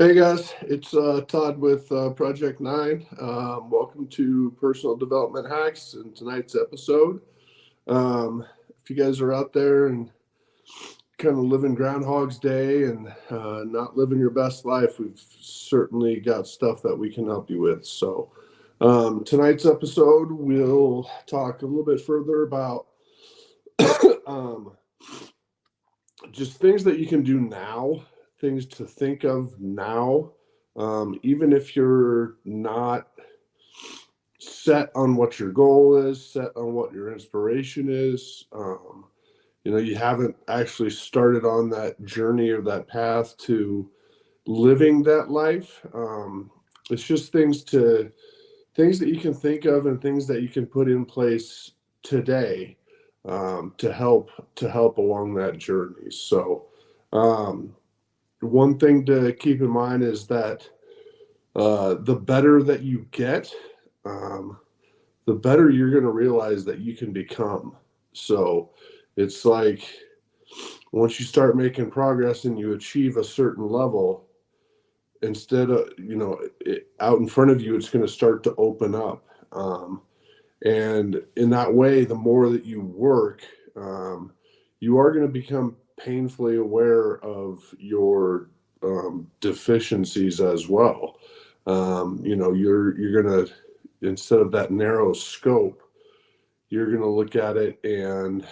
Hey guys, it's Todd with Project 9. Welcome to Personal Development Hacks in tonight's episode. If you guys are out there and kind of living Groundhog's Day and not living your best life, we've certainly got stuff that we can help you with. So, tonight's episode, we'll talk a little bit further about um, just things that you can do now, things to think of now, even if you're not set on what your goal is, set on what your inspiration is. You haven't actually started on that journey or that path to living that life. It's just things that you can think of and things that you can put in place today to help along that journey. So, one thing to keep in mind is that the better that you get, the better you're going to realize that you can become. So it's like once you start making progress and you achieve a certain level, instead of, out in front of you, it's going to start to open up. And in that way, the more that you work, you are going to become painfully aware of your deficiencies as well. You're going to, instead of that narrow scope, you're going to look at it and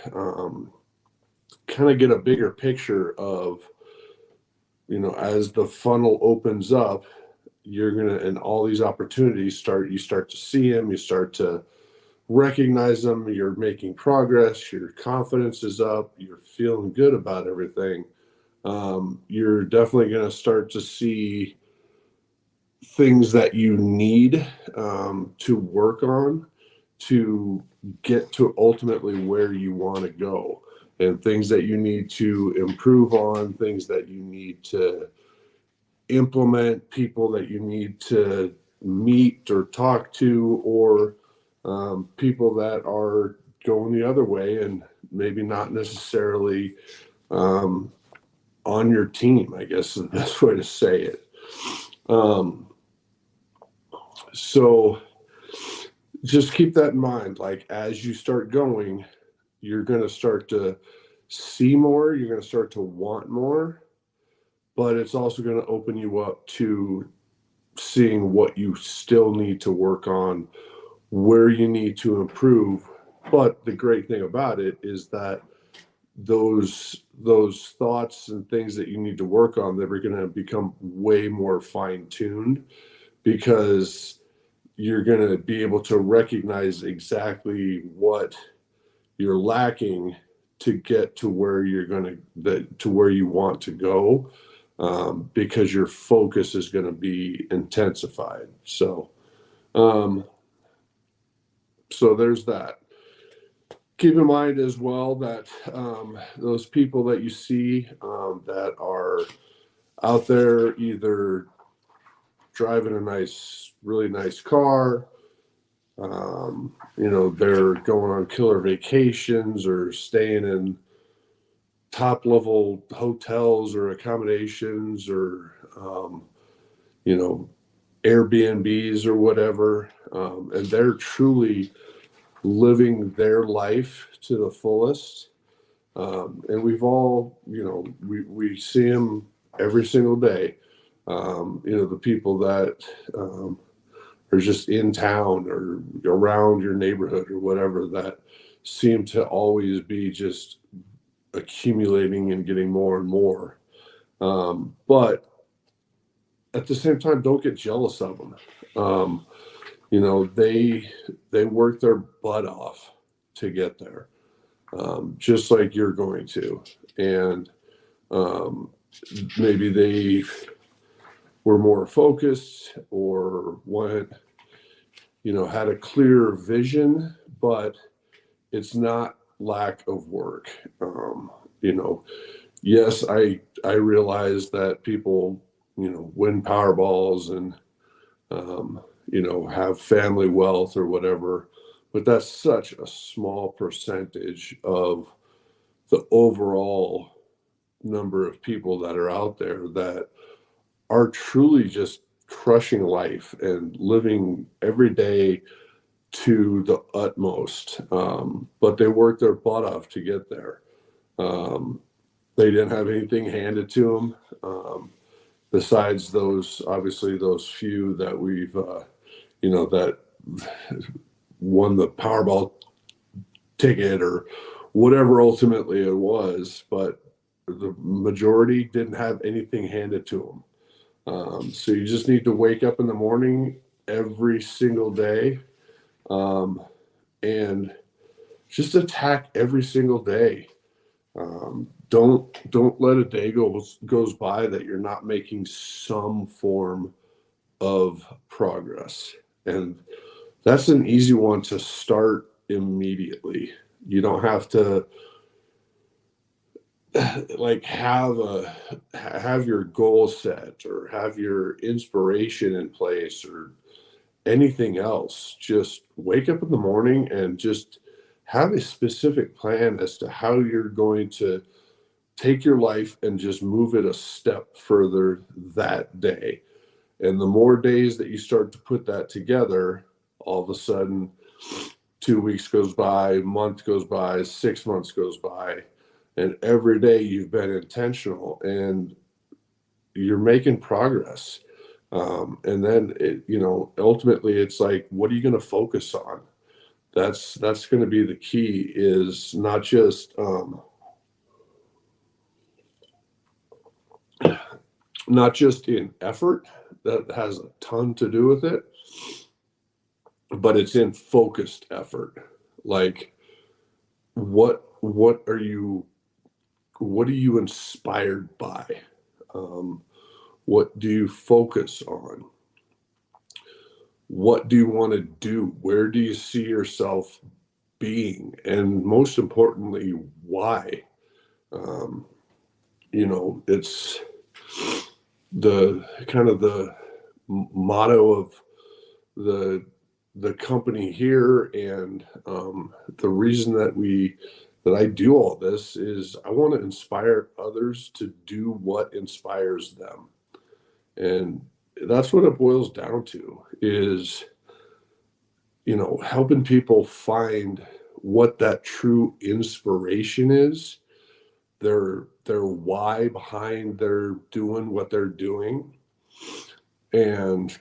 kind of get a bigger picture of, as the funnel opens up, you're going to, and all these opportunities you start to see them, you start to recognize them, you're making progress, your confidence is up, you're feeling good about everything. You're definitely going to start to see things that you need to work on to get to ultimately where you want to go, and things that you need to improve on, things that you need to implement, people that you need to meet or talk to, or people that are going the other way and maybe not necessarily on your team, I guess is the best way to say it. So just keep that in mind. Like, as you start going, you're going to start to see more, you're going to start to want more, but it's also going to open you up to seeing what you still need to work on, where you need to improve. But the great thing about it is that those thoughts and things that you need to work on, that are going to become way more fine-tuned, because you're going to be able to recognize exactly what you're lacking to get to where to where you want to go, because your focus is going to be intensified. So there's that. Keep in mind as well that those people that you see that are out there either driving a really nice car, they're going on killer vacations or staying in top level hotels or accommodations, or Airbnbs or whatever, and they're truly living their life to the fullest. And we've all, we see them every single day. The people that are just in town or around your neighborhood or whatever, that seem to always be just accumulating and getting more and more. But at the same time, don't get jealous of them. They work their butt off to get there, just like you're going to. And maybe they were more focused or had a clearer vision, but it's not lack of work. Yes, I realize that people, win Powerballs and, have family wealth or whatever, but that's such a small percentage of the overall number of people that are out there that are truly just crushing life and living every day to the utmost. But they worked their butt off to get there. Um, they didn't have anything handed to them. Besides those, obviously those few that we've, that won the Powerball ticket or whatever ultimately it was, but the majority didn't have anything handed to them. So you just need to wake up in the morning every single day, and just attack every single day. Don't let a day goes by that you're not making some form of progress. And that's an easy one to start immediately. You don't have to like have your goal set or have your inspiration in place or anything else. Just wake up in the morning and just have a specific plan as to how you're going to take your life and just move it a step further that day. And the more days that you start to put that together, all of a sudden 2 weeks goes by, a month goes by, 6 months goes by, and every day you've been intentional and you're making progress. And then ultimately it's like, what are you going to focus on? That's going to be the key, is not just in effort. That has a ton to do with it, but it's in focused effort. Like, what are you inspired by? What do you focus on? What do you want to do? Where do you see yourself being? And most importantly, why? It's the kind of the motto of the company here, and the reason that I do all this is I want to inspire others to do what inspires them. And that's what it boils down to, is helping people find what that true inspiration is, their why behind their doing what they're doing. And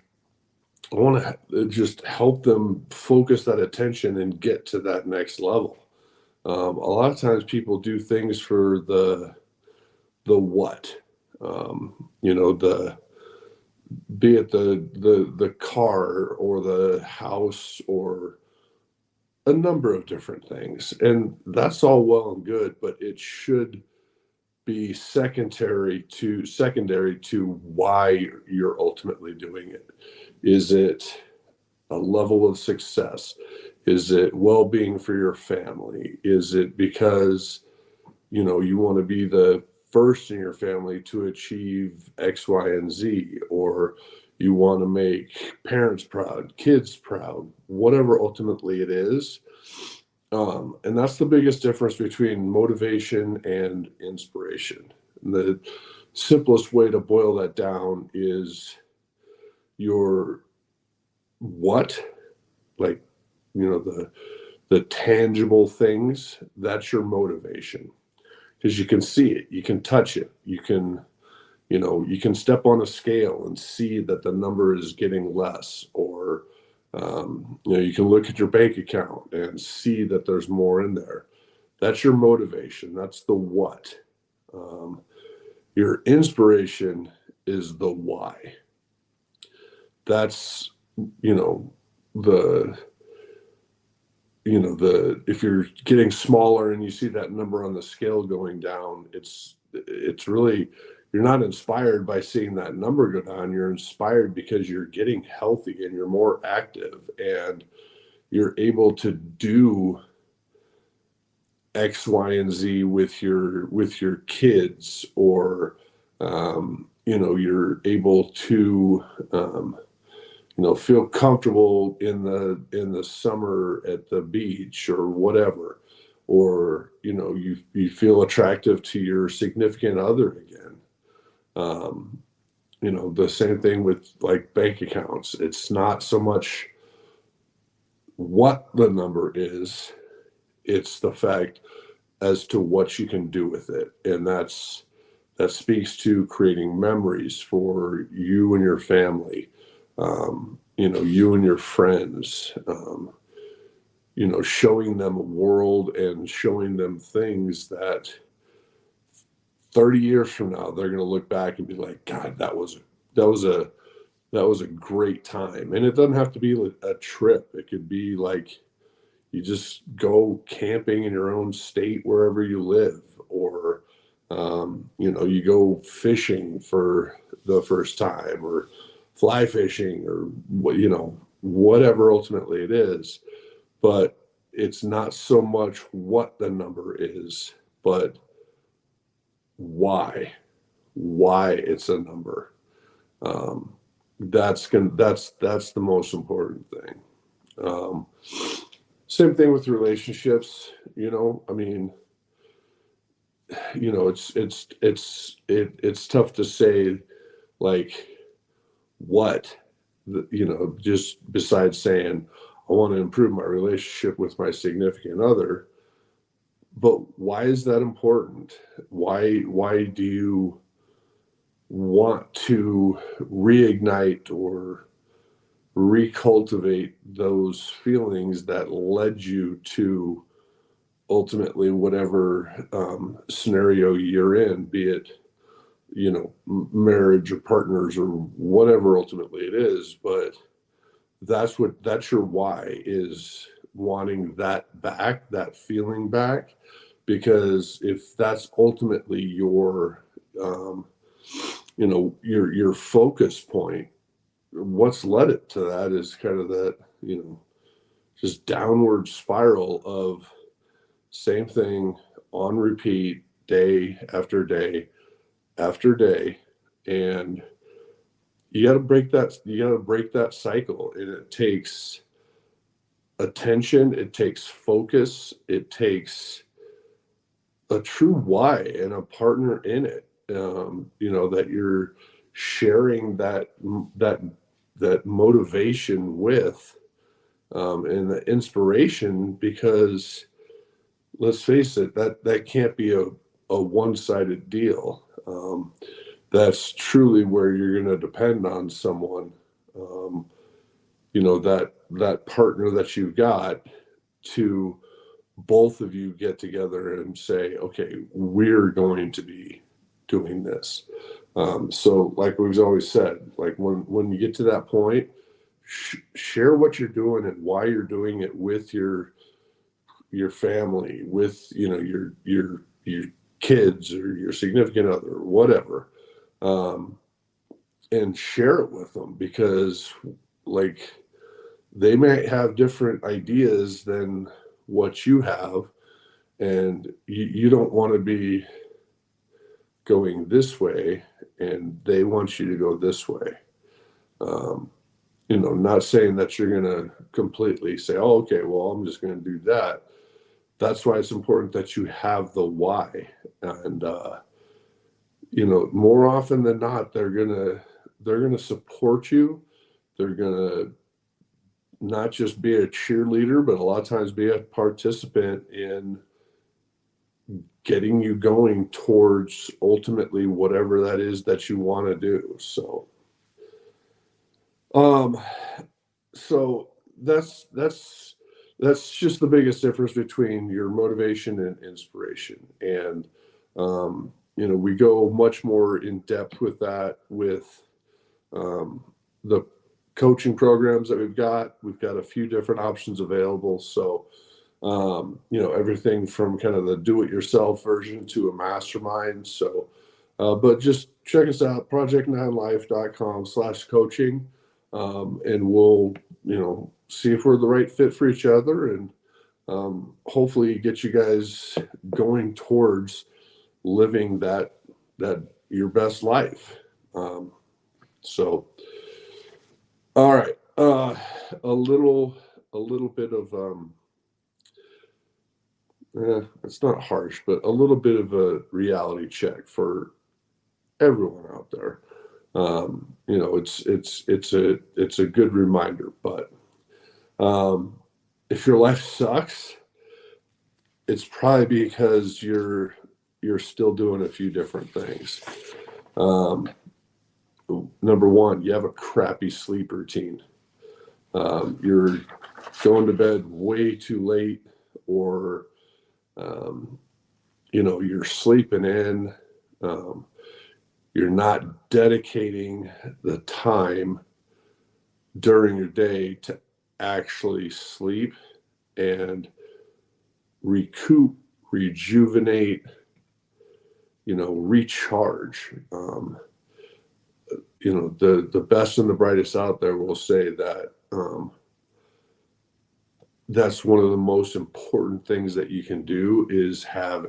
I want to just help them focus that attention and get to that next level. A lot of times people do things for the what, be it the car or the house or a number of different things. And that's all well and good, but it should be secondary to why you're ultimately doing it. Is it a level of success? Is it well-being for your family? Is it because you want to be the first in your family to achieve X, Y, and Z, or you want to make parents proud, kids proud, whatever ultimately it is. And that's the biggest difference between motivation and inspiration. And the simplest way to boil that down is your what, like, the tangible things. That's your motivation, because you can see it, you can touch it, you can step on a scale and see that the number is getting less, or you can look at your bank account and see that there's more in there. That's your motivation. That's the what. Your inspiration is the why. That's if you're getting smaller and you see that number on the scale going down, it's really, you're not inspired by seeing that number go down. You're inspired because you're getting healthy and you're more active and you're able to do X, Y, and Z with your kids, or you're able to feel comfortable in the summer at the beach or whatever, or you feel attractive to your significant other again. The same thing with like bank accounts. It's not so much what the number is, it's the fact as to what you can do with it. And that speaks to creating memories for you and your family, you and your friends, showing them a world and showing them things that 30 years from now they're going to look back and be like, God, that was a that was a great time. And it doesn't have to be a trip. It could be like you just go camping in your own state wherever you live, or you go fishing for the first time, or fly fishing, or whatever ultimately it is. But it's not so much what the number is, but why it's a number. Um, that's the most important thing. Um, Same thing with relationships. I mean, it's tough to say like what just besides saying I want to improve my relationship with my significant other. But why is that important? Why do you want to reignite or recultivate those feelings that led you to ultimately whatever scenario you're in, be it marriage or partners or whatever ultimately it is. But that's your why, is wanting that back, that feeling back. Because if that's ultimately your your focus point, what's led it to that is kind of that just downward spiral of same thing on repeat, day after day after day. And you got to break that cycle. And it takes attention, it takes focus, it takes a true why and a partner in it, that you're sharing that motivation with, and the inspiration. Because let's face it, that can't be a one-sided deal. That's truly where you're going to depend on someone, that partner that you've got, to both of you get together and say, okay, we're going to be doing this. So like we've always said, like when you get to that point, share what you're doing and why you're doing it with your family, with your kids or your significant other, or whatever, and share it with them. Because like they might have different ideas than what you have, and you don't want to be going this way and they want you to go this way. Not saying that you're going to completely say, oh, okay, well, I'm just going to do that. That's why it's important that you have the why. And more often than not, they're gonna support you. They're gonna not just be a cheerleader, but a lot of times be a participant in getting you going towards ultimately whatever that is that you want to do. Um, so that's just the biggest difference between your motivation and inspiration. And we go much more in depth with that with the coaching programs that we've got. We've got a few different options available. So everything from kind of the do-it-yourself version to a mastermind. So, but just check us out, project9life.com/coaching. And we'll, see if we're the right fit for each other, and hopefully get you guys going towards living that your best life. So, all right, a little bit of it's not harsh, but a little bit of a reality check for everyone out there. It's a good reminder. But if your life sucks, it's probably because you're still doing a few different things. Um, Number one, you have a crappy sleep routine. You're going to bed way too late, or um, you're sleeping in. Um, you're not dedicating the time during your day to actually sleep and recoup, rejuvenate, recharge. The best and the brightest out there will say that that's one of the most important things that you can do is have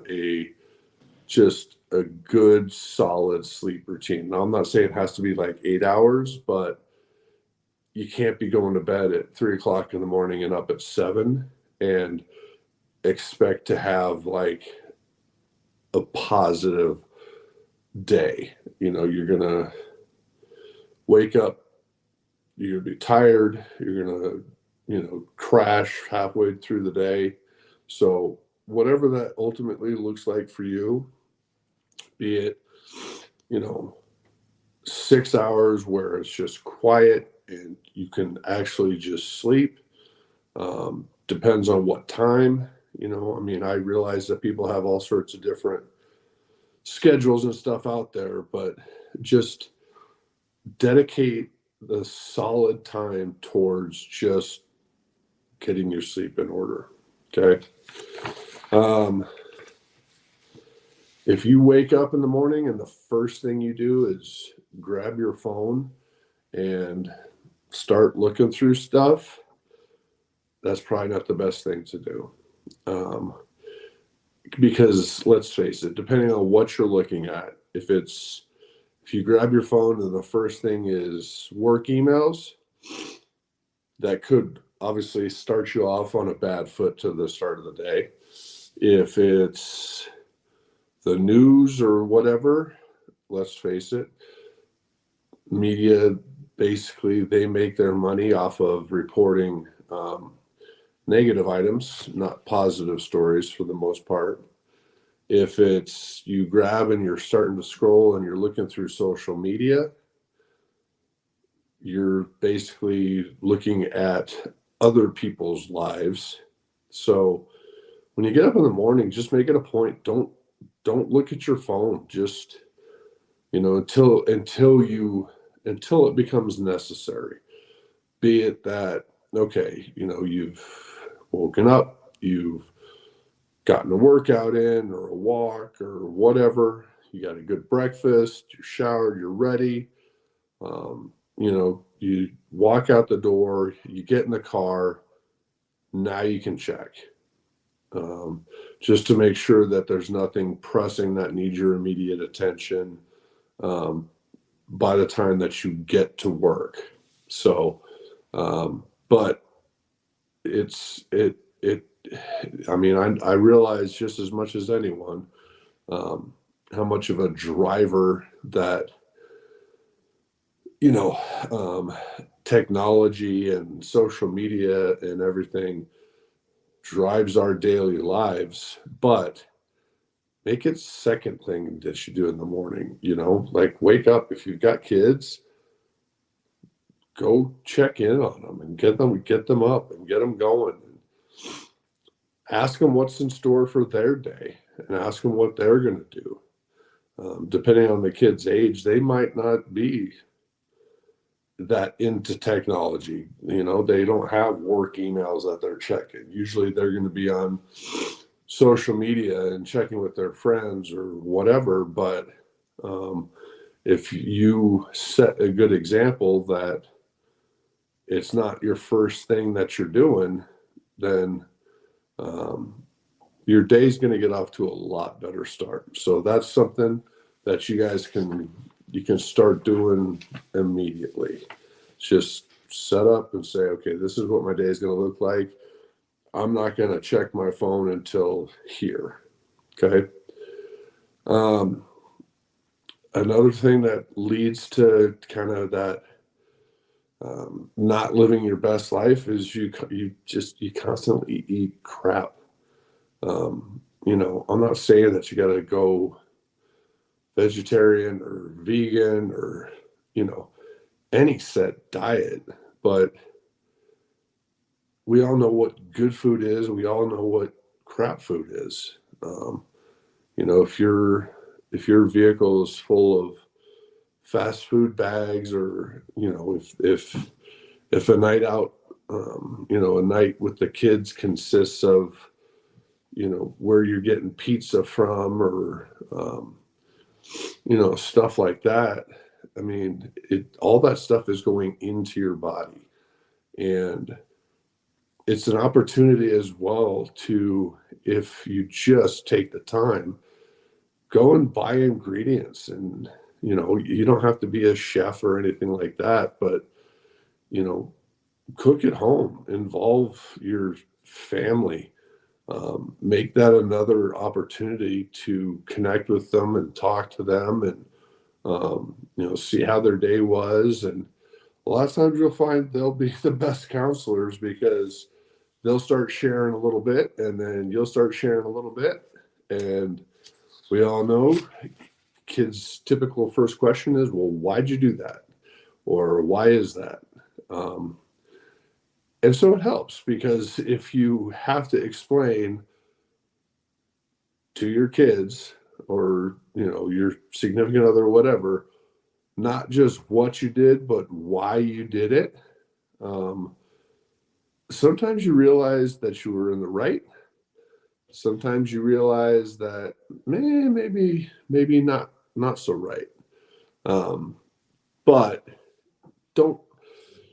just a good solid sleep routine. Now, I'm not saying it has to be like 8 hours, but you can't be going to bed at 3 o'clock in the morning and up at 7 and expect to have like a positive day. You're gonna wake up, you're gonna be tired, you're gonna crash halfway through the day. So whatever that ultimately looks like for you, be it you know 6 hours where it's just quiet and you can actually just sleep. Depends on what time. I mean, I realize that people have all sorts of different schedules and stuff out there, but just dedicate the solid time towards just getting your sleep in order. Okay. Um, if you wake up in the morning and the first thing you do is grab your phone and start looking through stuff, that's probably not the best thing to do. Um, because let's face it, depending on what you're looking at, if you grab your phone and the first thing is work emails, that could obviously start you off on a bad foot to the start of the day. If it's the news or whatever, let's face it, media basically they make their money off of reporting negative items, not positive stories for the most part. If it's you grab and you're starting to scroll and you're looking through social media, you're basically looking at other people's lives. So when you get up in the morning, just make it a point. Don't look at your phone. Just until it becomes necessary. Be it that okay, you've woken up, you've gotten a workout in or a walk or whatever. You got a good breakfast. You're showered. You're ready. You walk out the door. You get in the car. Now you can check. Just to make sure that there's nothing pressing that needs your immediate attention by the time that you get to work. So, but I mean, I realize just as much as anyone how much of a driver that technology and social media and everything drives our daily lives, but make it second thing that you do in the morning. Like wake up. If you've got kids, go check in on them and get them up and get them going. Ask them what's in store for their day and ask them what they're going to do. Depending on the kid's age, they might not be that into technology. They don't have work emails that they're checking. Usually they're going to be on social media and checking with their friends or whatever. But if you set a good example that it's not your first thing that you're doing, then your day's going to get off to a lot better start. So that's something that you guys can start doing immediately. Just set up and say, okay, this is what my day is going to look like. I'm not going to check my phone until here. Okay. Another thing that leads to kind of that not living your best life is you constantly eat crap. I'm not saying that you got to go vegetarian or vegan or you know any set diet, but we all know what good food is. We all know what crap food is. If your vehicle is full of fast food bags, or if a night out, a night with the kids consists of where you're getting pizza from, or stuff like that. I mean, all that stuff is going into your body, and it's an opportunity as well to, if you just take the time, go and buy ingredients. And you don't have to be a chef or anything like that, but you know cook at home, involve your family, make that another opportunity to connect with them and talk to them, and see how their day was. And a lot of times you'll find they'll be the best counselors, because they'll start sharing a little bit, and then you'll start sharing a little bit. And we all know kids' typical first question is, well, why'd you do that? Or why is that? Um, and so it helps, because if you have to explain to your kids, or your significant other, whatever, not just what you did, but why you did it, um, sometimes you realize that you were in the right. Sometimes you realize that maybe not so right. Um, but don't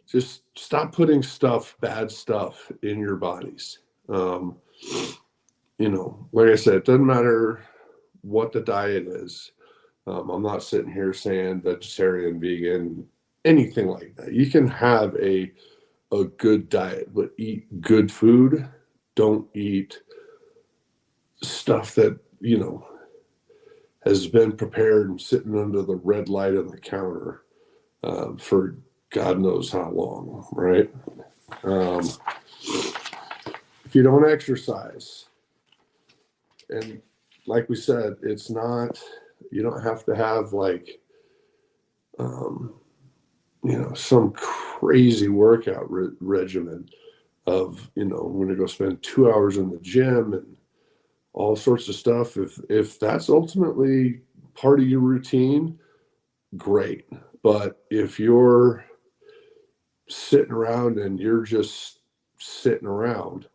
just stop putting bad stuff in your bodies. Um, like I said, it doesn't matter what the diet is. I'm not sitting here saying vegetarian, vegan, anything like that. You can have a good diet, but eat good food. Don't eat stuff that has been prepared and sitting under the red light on the counter for God knows how long, right? Um, if you don't exercise, and like we said, it's not, you don't have to have like, some crazy workout regimen of, I'm going to go spend 2 hours in the gym and all sorts of stuff. If that's ultimately part of your routine, great. But if you're sitting around and you're just sitting around,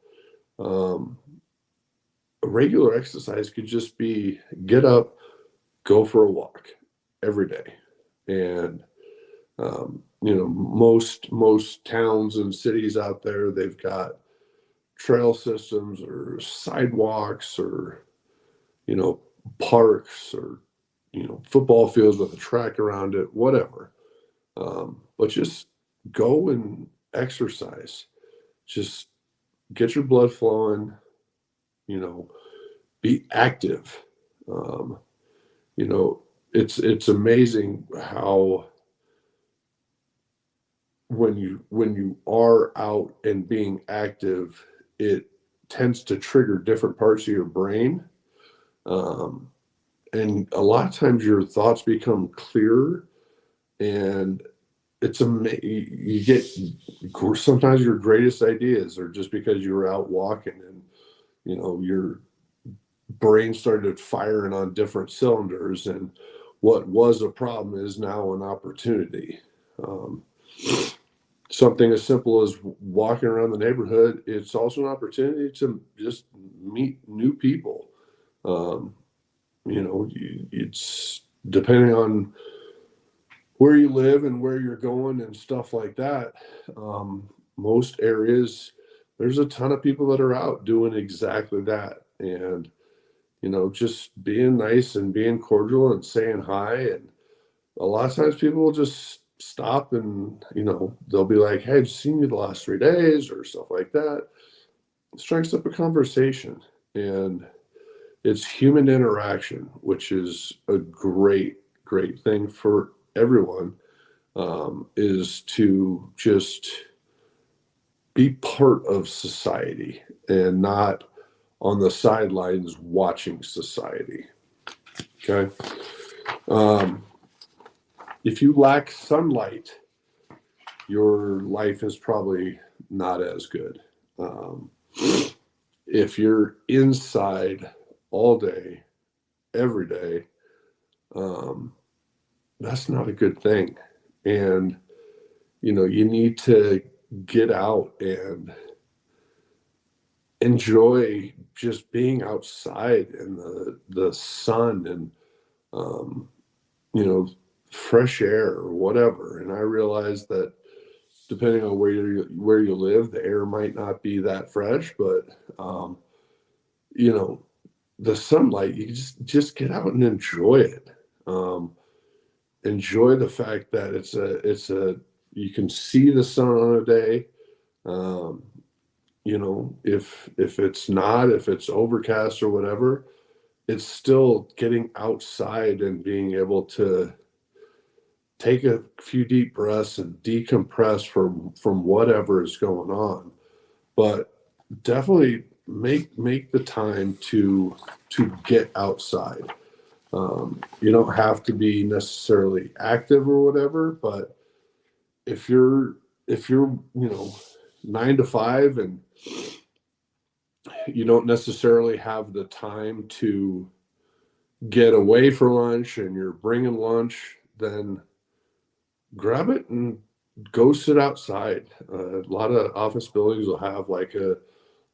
um, a regular exercise could just be get up, go for a walk every day. And most towns and cities out there, they've got trail systems or sidewalks, or parks, or football fields with a track around it, whatever. But just go and exercise. Just get your blood flowing. Be active. Um, it's amazing how when you are out and being active, it tends to trigger different parts of your brain. Um, and a lot of times your thoughts become clearer, and it's amazing. You get sometimes your greatest ideas are just because you were out walking, and your brain started firing on different cylinders, and what was a problem is now an opportunity. Um, Something as simple as walking around the neighborhood, it's also an opportunity to just meet new people. Um, it's depending on where you live and where you're going and stuff like that. Most areas, there's a ton of people that are out doing exactly that. And, just being nice and being cordial and saying hi. And a lot of times people will just stop and, they'll be like, hey, I've seen you the last 3 days or stuff like that. It strikes up a conversation. And it's human interaction, which is a great great thing for everyone, is to just be part of society and not on the sidelines watching society. Okay. Um, if you lack sunlight, your life is probably not as good. Um, if you're inside all day, every day, um, that's not a good thing. And, you need to get out and enjoy just being outside in the sun and, um, you know, fresh air or whatever. And I realize that depending on where you live, the air might not be that fresh, but um, you know, the sunlight, you just get out and enjoy it. Um, Enjoy the fact that it's a you can see the sun on a day. Um, if it's overcast or whatever, it's still getting outside and being able to take a few deep breaths and decompress from whatever is going on. But definitely make the time to get outside. You don't have to be necessarily active or whatever, but if you're 9 to 5 and you don't necessarily have the time to get away for lunch and you're bringing lunch, then grab it and go sit outside. A lot of office buildings will have like a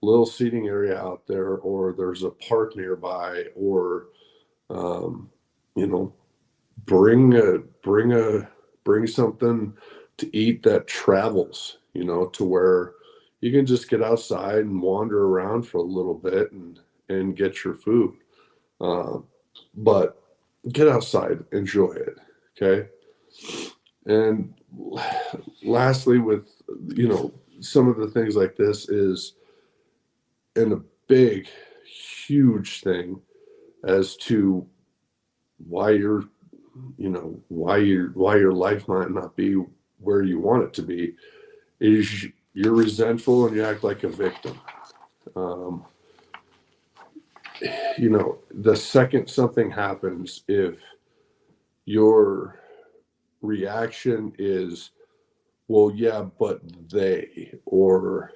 little seating area out there, or there's a park nearby, or um, you know, bring something to eat that travels. To where you can just get outside and wander around for a little bit and get your food. Uh, but get outside, enjoy it. Okay. And lastly, with some of the things like this is, and a big, huge thing as to why your life might not be where you want it to be, is you're resentful and you act like a victim. Um, the second something happens, if your reaction is, well, yeah, but they, or,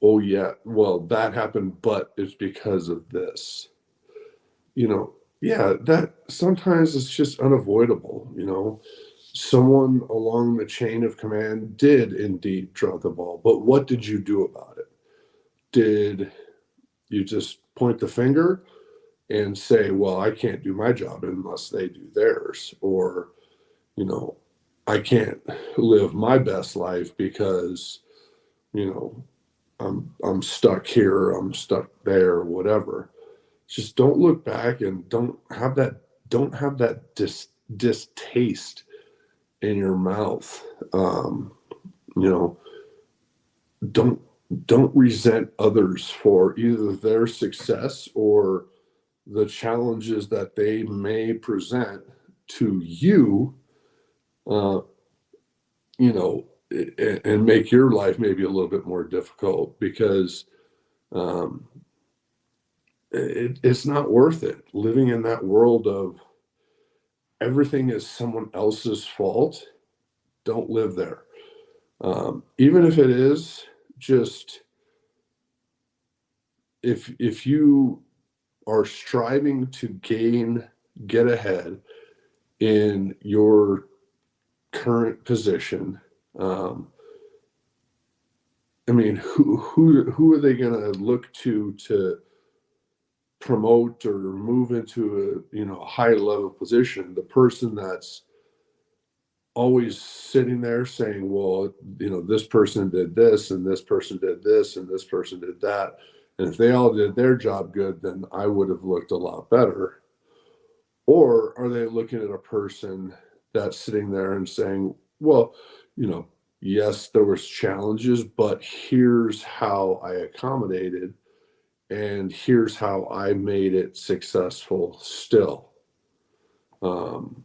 oh, yeah, well, that happened, but it's because of this, yeah, that sometimes it's just unavoidable. Someone along the chain of command did indeed drop the ball, but what did you do about it? Did you just point the finger and say, well, I can't do my job unless they do theirs? Or, you know, I can't live my best life because, you know, I'm stuck here, I'm stuck there, whatever. Just don't look back and don't have that distaste in your mouth. You know, don't don't resent others for either their success or the challenges that they may present to you. Uh, you know, and make your life maybe a little bit more difficult, because um, it's not worth it living in that world of everything is someone else's fault. Don't live there. Even if it is just, if you are striving to get ahead in your current position, um, I mean, who are they going to look to promote or move into a high level position? The person that's always sitting there saying, well, this person did this and this person did this and this person did that, and if they all did their job good, then I would have looked a lot better? Or are they looking at a person that's sitting there and saying, well, yes, there was challenges, but here's how I accommodated, and here's how I made it successful still. Um,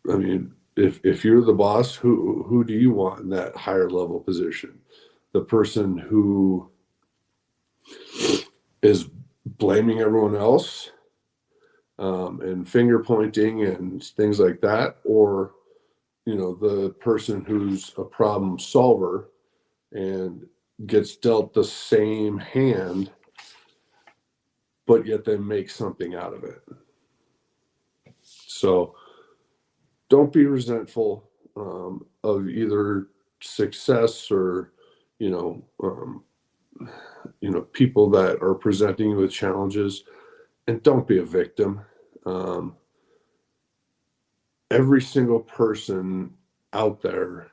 I mean, if you're the boss, who do you want in that higher level position? The person who is blaming everyone else, and finger pointing and things like that, or the person who's a problem solver and gets dealt the same hand, but yet they make something out of it. So don't be resentful of either success or you know um, people that are presenting you with challenges, and don't be a victim. um, every single person out there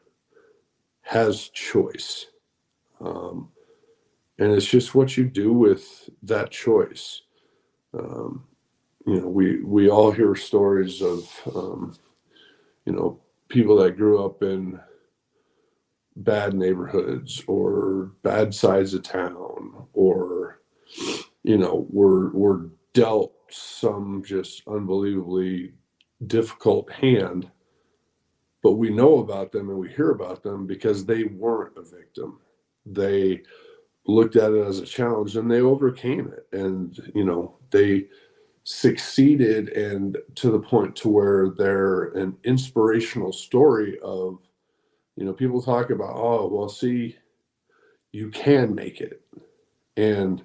has choice, um, and it's just what you do with that choice. um, we all hear stories of people that grew up in bad neighborhoods or bad sides of town, or were dealt some just unbelievably difficult hand, but we know about them and we hear about them because they weren't a victim. They looked at it as a challenge and they overcame it, and they succeeded, and to the point to where they're an inspirational story of people talk about, oh well, see, you can make it. And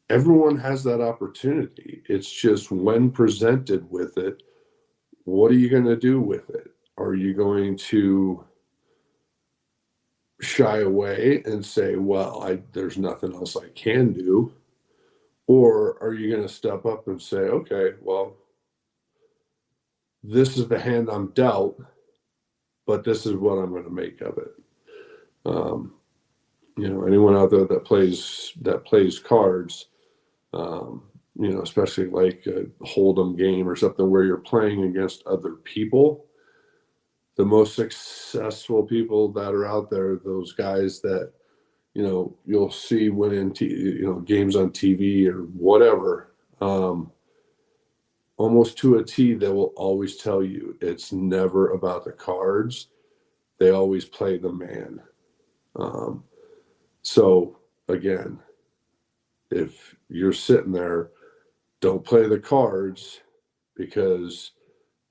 everyone has that opportunity. It's just when presented with it, what are you going to do with it? Are you going to shy away and say, well, there's nothing else I can do? Or are you going to step up and say, okay, well, this is the hand I'm dealt, but this is what I'm going to make of it. Um, anyone out there that plays cards, um, especially like a hold'em game or something where you're playing against other people. The most successful people that are out there, those guys that you'll see winning games on TV or whatever. Almost to a T, they will always tell you it's never about the cards. They always play the man. Um, so again, if you're sitting there, don't play the cards, because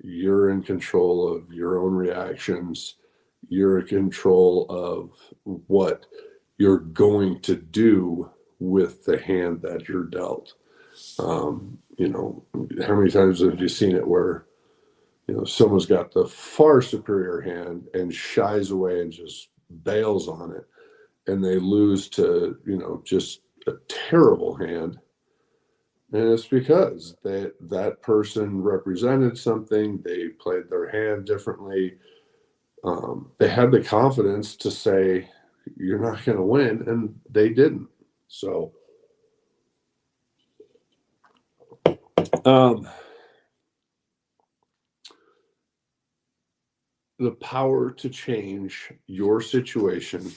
you're in control of your own reactions. You're in control of what you're going to do with the hand that you're dealt. How many times have you seen it where, someone's got the far superior hand and shies away and just bails on it, and they lose to, just a terrible hand. And it's because that person represented something. They played their hand differently. They had the confidence to say, "You're not going to win," and they didn't. So, um, the power to change your situation,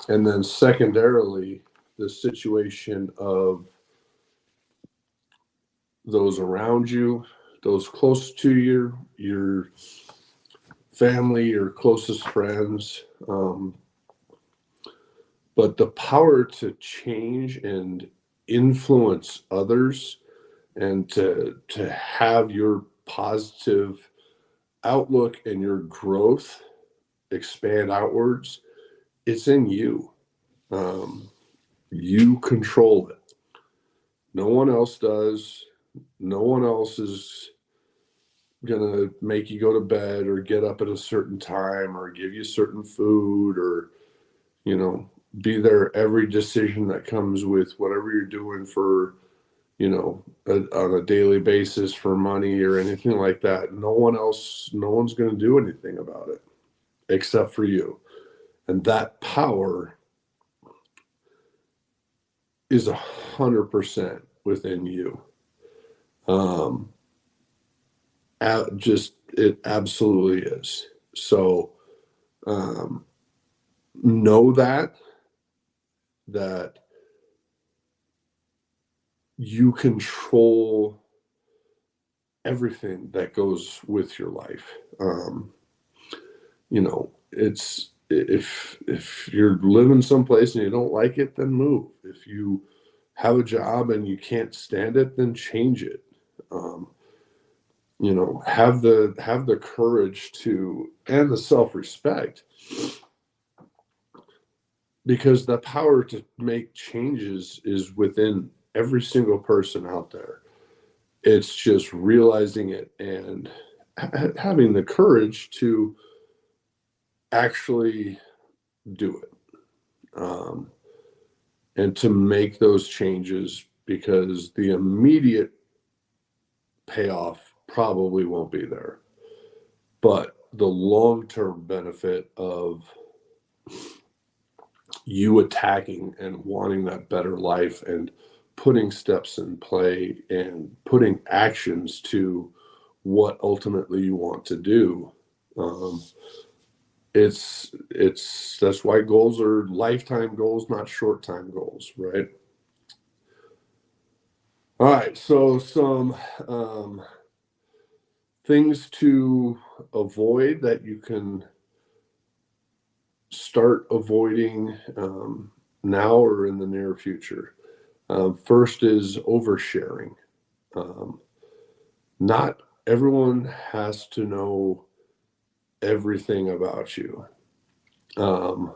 and then secondarily, the situation of those around you, those close to you, your family, your closest friends. But the power to change and influence others, and to have your positive outlook and your growth expand outwards, it's in you. Um, you control it. No one else does. No one else is gonna make you go to bed or get up at a certain time or give you certain food, or you know be there every decision that comes with whatever you're doing for on a daily basis for money or anything like that. No one's going to do anything about it except for you. And that power is 100% within you. um just it absolutely is. So um know that you control everything that goes with your life. It's if you're living someplace and you don't like it, then move. If you have a job and you can't stand it, then change it. Um, have the courage to, and the self-respect, because the power to make changes is within every single person out there. It's just realizing it and having the courage to actually do it, um, and to make those changes, because the immediate payoff probably won't be there, but the long-term benefit of you attacking and wanting that better life and putting steps in play and putting actions to what ultimately you want to do. um, it's that's why goals are lifetime goals, not short time goals, right? All right, so some um, things to avoid that you can start avoiding now or in the near future. First is oversharing. Um, Not everyone has to know everything about you. Um,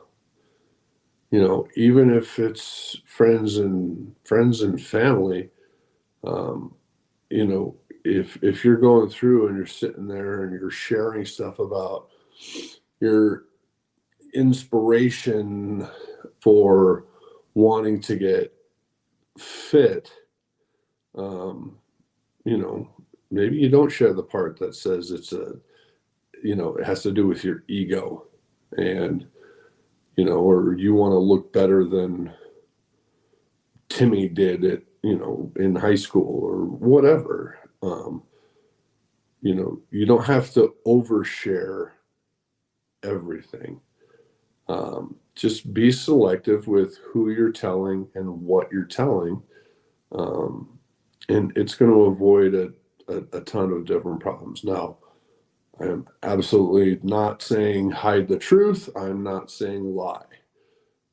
Even if it's friends and family, um, you know, if you're going through and you're sitting there and you're sharing stuff about your inspiration for wanting to get fit, um, you know, maybe you don't share the part that says it has to do with your ego, and, or you want to look better than Timmy did in high school or whatever. You don't have to overshare everything. Just be selective with who you're telling and what you're telling. Um, and it's going to avoid a ton of different problems. Now, I am absolutely not saying hide the truth. I'm not saying lie.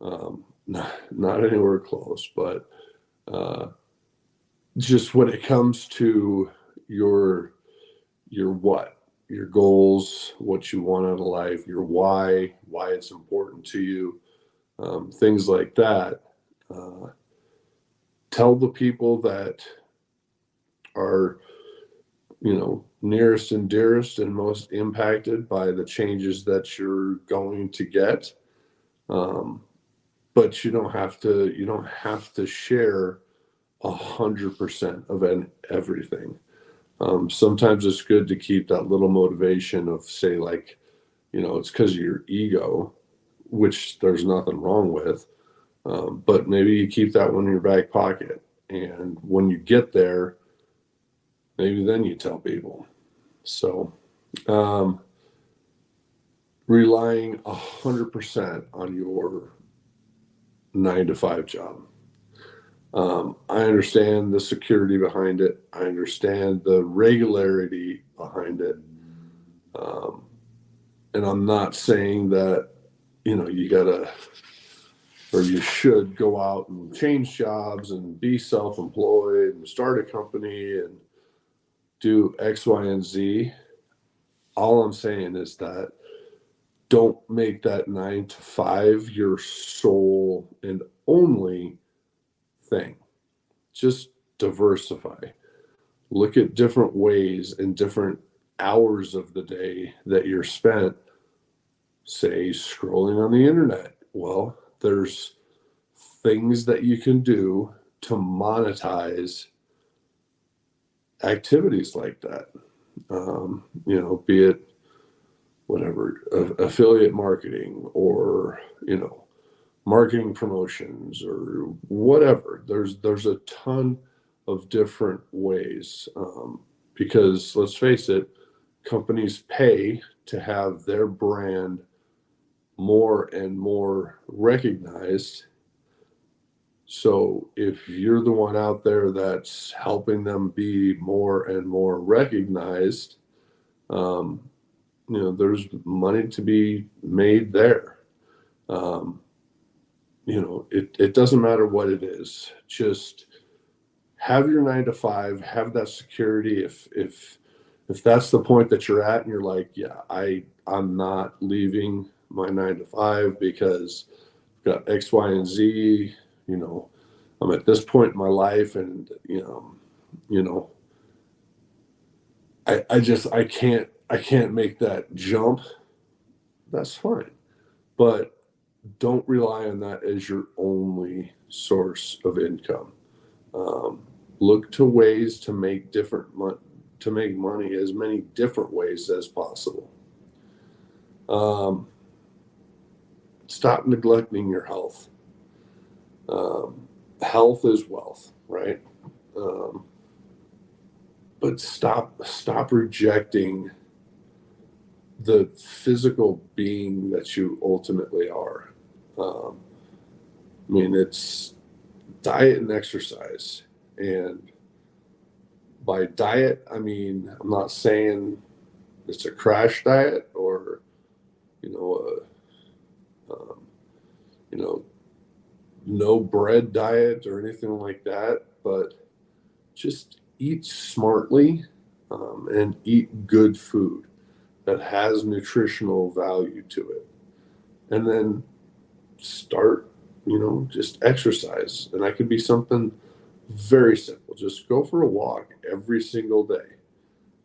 Not anywhere close, but uh, just when it comes to your what, your goals, what you want out of life, your why it's important to you, things like that. Uh, Tell the people that are, nearest and dearest and most impacted by the changes that you're going to get. Um, but you don't have to share 100% of everything. Sometimes it's good to keep that little motivation of, say, like, it's because of your ego, which there's nothing wrong with. But maybe you keep that one in your back pocket. And when you get there, maybe then you tell people. So, um, relying 100% on your 9 to 5 job. I understand the security behind it. I understand the regularity behind it. Um, and I'm not saying that, you gotta, or you should go out and change jobs and be self-employed and start a company and do X, Y, and Z. All I'm saying is that don't make that 9 to 5 your sole and only thing. Just diversify. Look at different ways and different hours of the day that you're spent, say, scrolling on the internet. Well, there's things that you can do to monetize activities like that. Be it whatever, affiliate marketing, or, marketing promotions, or whatever. There's a ton of different ways, because let's face it, companies pay to have their brand more and more recognized. So if you're the one out there that's helping them be more and more recognized, um, there's money to be made there. Um, it doesn't matter what it is. Just have your 9 to 5, have that security. If that's the point that you're at and you're like, yeah, I'm not leaving my 9 to 5 because I've got X, Y, and Z, you know, I'm at this point in my life and you know, I can't make that jump. That's fine. But don't rely on that as your only source of income. Um, Look to ways to make to make money as many different ways as possible. Um, Stop neglecting your health. Um, Health is wealth, right? Um, but stop rejecting the physical being that you ultimately are. Um, I mean, it's diet and exercise. And by diet, I mean, I'm not saying it's a crash diet or, you know, um, you know, no bread diet or anything like that, but just eat smartly, and eat good food that has nutritional value to it. And then start, just exercise. And that could be something very simple. Just go for a walk every single day,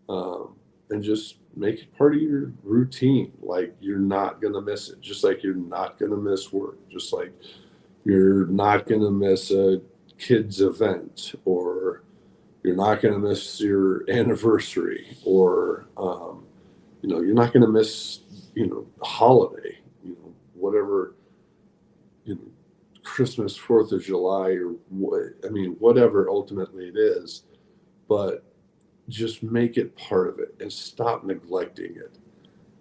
and just make it part of your routine. Like you're not going to miss it, just like you're not going to miss work, just like you're not going to miss a kid's event, or you're not going to miss your anniversary, or you're not going to miss a holiday, whatever, you know, Christmas, 4th of July, or I mean, whatever ultimately it is, but just make it part of it and stop neglecting it,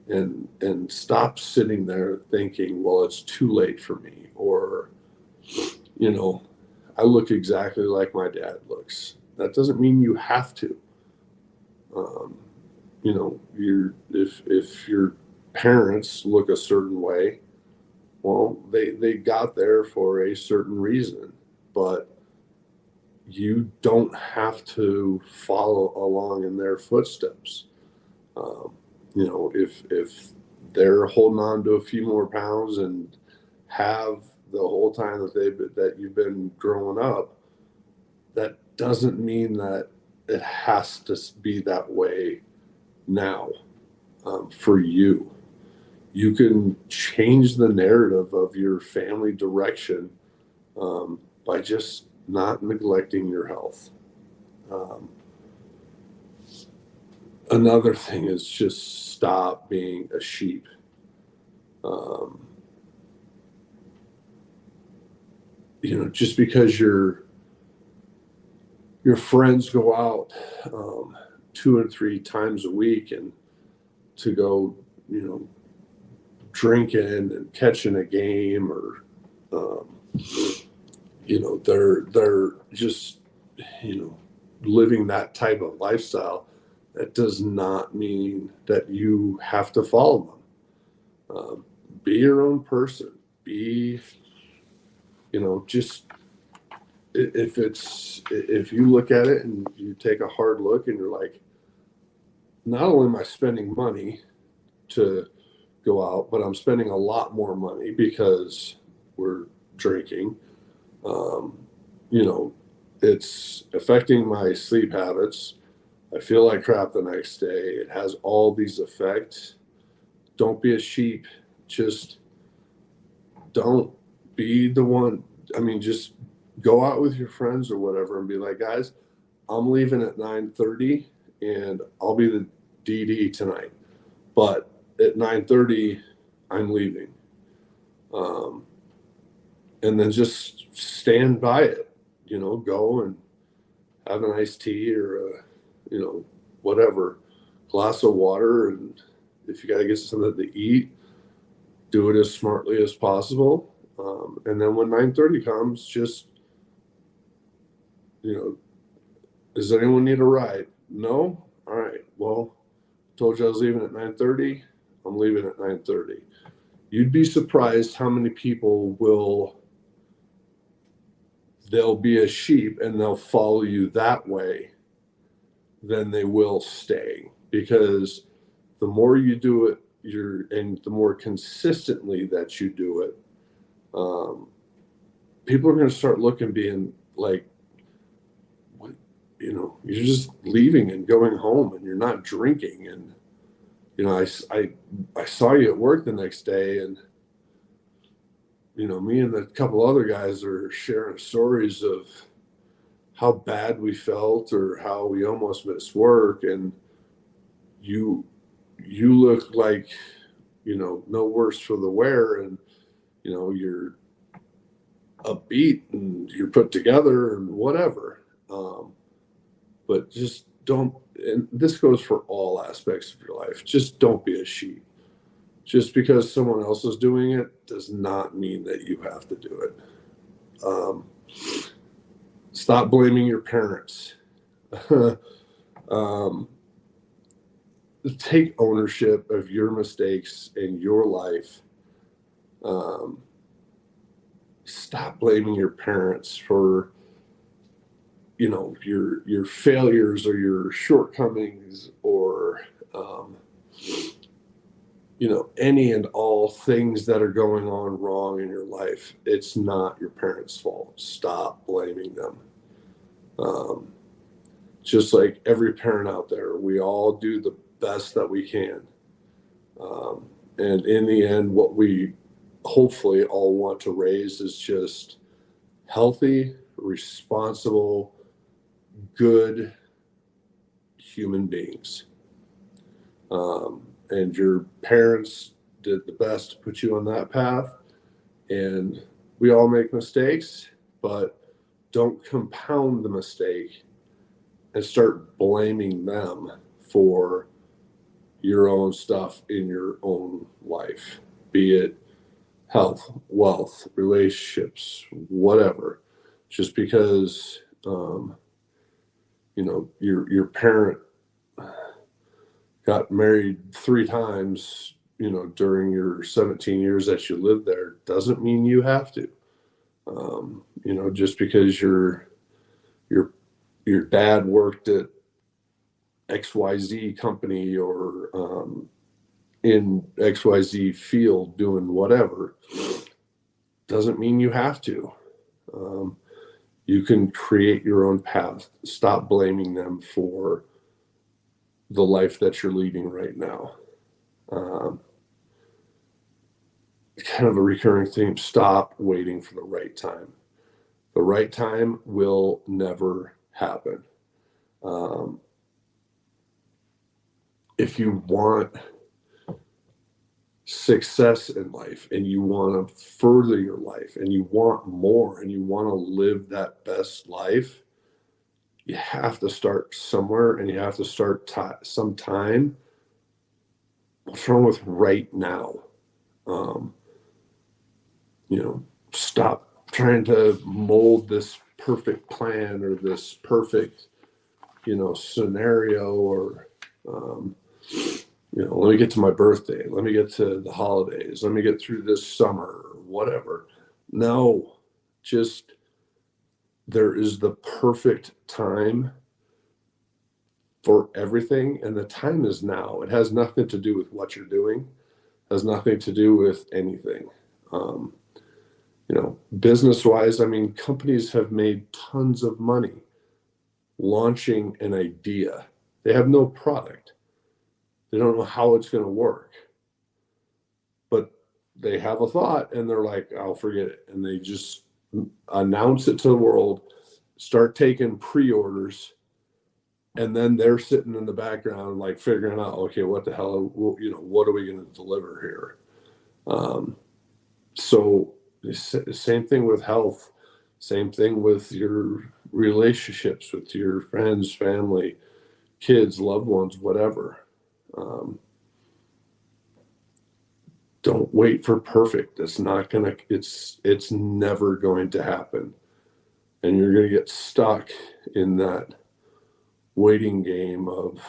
and stop sitting there thinking, well, it's too late for me, or you know, I look exactly like my dad looks. That doesn't mean you have to. Um, if your parents look a certain way, well, they got there for a certain reason, but you don't have to follow along in their footsteps. Um, if they're holding on to a few more pounds and have the whole time that you've been growing up, that doesn't mean that it has to be that way now. For you, you can change the narrative of your family direction, by just not neglecting your health. Um, Another thing is just stop being a sheep. Um, just because your friends go out, 2 and 3 times a week, and to go, drinking and catching a game, or they're just living that type of lifestyle. That does not mean that you have to follow them. Be your own person. Be, just, if you look at it and you take a hard look and you're like, not only am I spending money to go out, but I'm spending a lot more money because we're drinking. Um, you know, it's affecting my sleep habits. I feel like crap the next day. It has all these effects. Don't be a sheep. Just don't be the one. I mean, just go out with your friends or whatever and be like, guys, I'm leaving at 9:30 and I'll be the DD tonight. But at 9:30, I'm leaving. Um, and then just stand by it. Go and have an iced tea, or whatever, glass of water, and if you got to get something to eat, do it as smartly as possible. And then when 9:30 comes, just you know, does anyone need a ride? No? All right. Well, told you I was leaving at 9:30. I'm leaving at 9:30. You'd be surprised how many people they'll be a sheep and they'll follow you that way than they will stay, because the more you do it, and the more consistently that you do it, um, people are going to start looking, being like, what, you're just leaving and going home and you're not drinking. And, I saw you at work the next day, and, me and a couple other guys are sharing stories of how bad we felt or how we almost missed work. And you look like, no worse for the wear. And, you're upbeat and you're put together and whatever. But just don't, and this goes for all aspects of your life, just don't be a sheep. Just because someone else is doing it does not mean that you have to do it. Stop blaming your parents. um, Take ownership of your mistakes in your life. Stop blaming your parents for your failures or your shortcomings, or any and all things that are going on wrong in your life. It's not your parents' fault. Stop blaming them. Just like every parent out there, we all do the best that we can. And in the end, what we hopefully all want to raise is just healthy, responsible, good human beings. And your parents did the best to put you on that path. And we all make mistakes, but don't compound the mistake and start blaming them for your own stuff in your own life, be it health, wealth, relationships, whatever. Just because your parent got married 3 times, during your 17 years that you lived there, doesn't mean you have to. Just because your dad worked at XYZ company, or in XYZ field doing whatever, doesn't mean you have to. You can create your own path. Stop blaming them for the life that you're leading right now. Kind of a recurring theme. Stop waiting for the right time. The right time will never happen. If you want success in life, and you want to further your life, and you want more, and you want to live that best life, you have to start somewhere, and you have to start sometime. What's wrong with right now? Stop trying to mold this perfect plan or this perfect, scenario, or, let me get to my birthday. Let me get to the holidays. Let me get through this summer, or whatever. No, just, there is the perfect time for everything. And the time is now. It has nothing to do with what you're doing. It has nothing to do with anything. Business wise, companies have made tons of money launching an idea. They have no product. They don't know how it's going to work, but they have a thought, and they're like, I'll forget it. And they just announce it to the world, start taking pre-orders, and then they're sitting in the background, like figuring out, okay, what the hell, what are we going to deliver here? So same thing with health, same thing with your relationships with your friends, family, kids, loved ones, whatever. Don't wait for perfect. It's never going to happen. And you're going to get stuck in that waiting game of,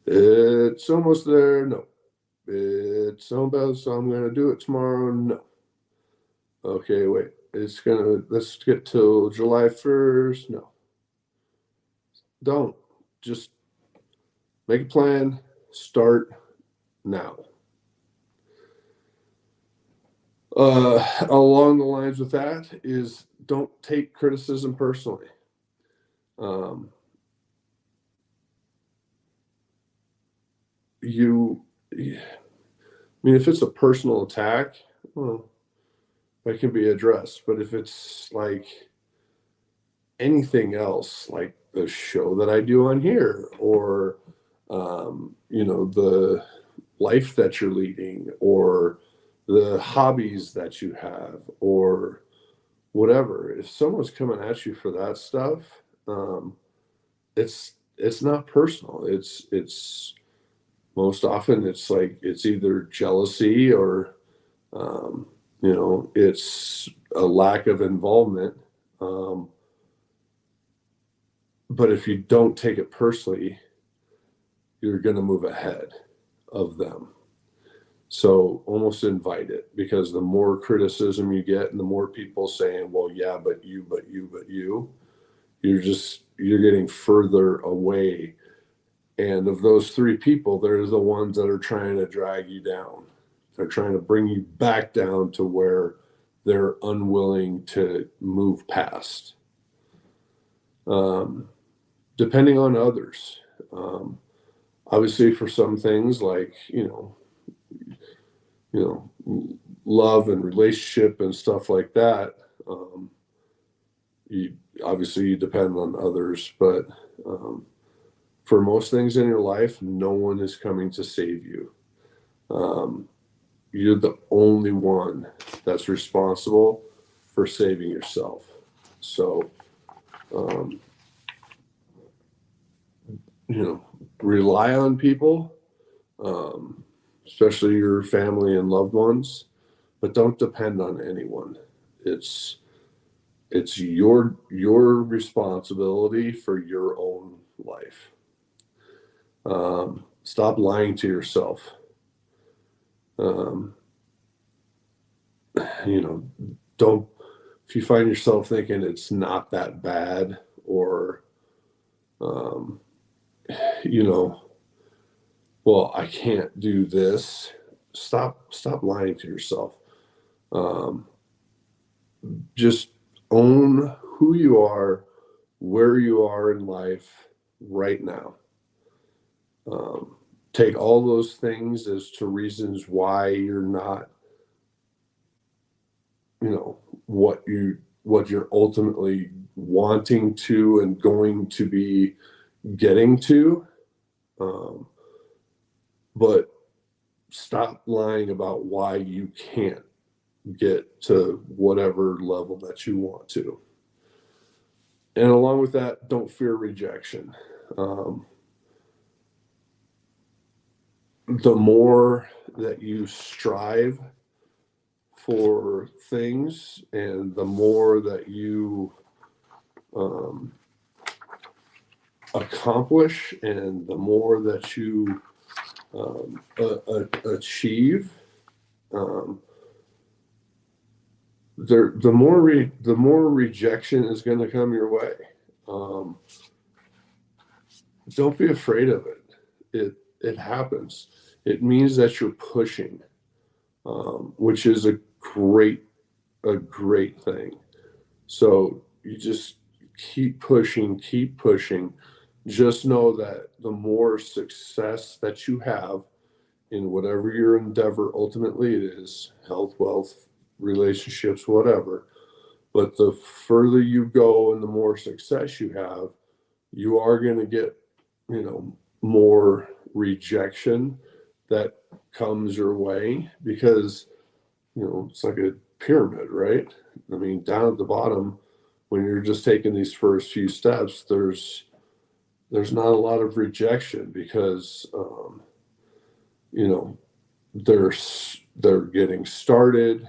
it's almost there. No, it's almost, so I'm going to do it tomorrow. No. Okay, wait, let's get till July 1st. No, don't. Just make a plan, start now. Along the lines with that is, don't take criticism personally. Um, I mean, if it's a personal attack, well, that can be addressed. But if it's like anything else, like the show that I do on here, or the life that you're leading, or the hobbies that you have, or whatever, if someone's coming at you for that stuff, it's not personal. It's most often it's like, it's either jealousy or it's a lack of involvement. But if you don't take it personally, you're going to move ahead of them. So almost invite it, because the more criticism you get and the more people saying, well, yeah, but you, you're getting further away. And of those three people, they're the ones that are trying to drag you down. They're trying to bring you back down to where they're unwilling to move past. Depending on others. Obviously, for some things like, love and relationship and stuff like that, you depend on others, but for most things in your life, no one is coming to save you. You're the only one that's responsible for saving yourself. So, rely on people, especially your family and loved ones, but don't depend on anyone. It's your responsibility for your own life. Stop lying to yourself. Don't, if you find yourself thinking it's not that bad, or well, I can't do this. Stop lying to yourself. Just own who you are, where you are in life right now. Take all those things as to reasons why you're not, what you're ultimately wanting to and going to be getting to. But stop lying about why you can't get to whatever level that you want to. And along with that, don't fear rejection. The more that you strive for things, and the more that you accomplish, and the more that you achieve, the more rejection is going to come your way. Don't be afraid of it. It happens. It means that you're pushing, which is a great thing. So you just keep pushing. Just know that the more success that you have in whatever your endeavor ultimately it is, health, wealth, relationships, whatever, but the further you go and the more success you have, you are going to get, more rejection that comes your way, because, it's like a pyramid, right? I mean, down at the bottom, when you're just taking these first few steps, there's not a lot of rejection, because they're getting started.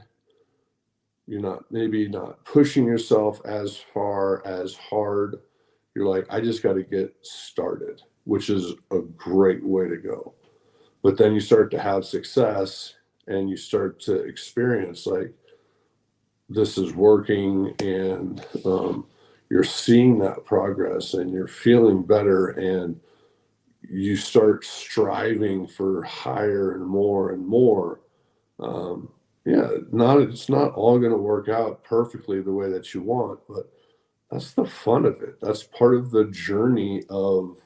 you're not maybe not pushing yourself as far as hard. You're like, I just got to get started, which is a great way to go. But then you start to have success and you start to experience like this is working, and you're seeing that progress and you're feeling better, and you start striving for higher and more and more. um, yeah, not it's not all going to work out perfectly the way that you want, but that's the fun of it. That's part of the journey of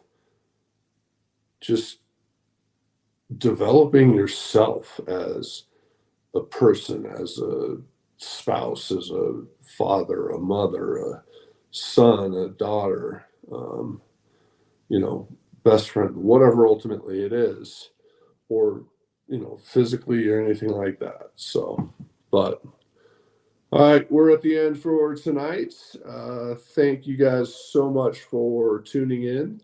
just developing yourself as a person, as a spouse, as a father, a mother, a son, a daughter, you know, best friend, whatever ultimately it is, or, physically or anything like that. So, but all right, we're at the end for tonight. Thank you guys so much for tuning in,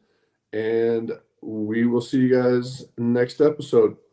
and we will see you guys next episode.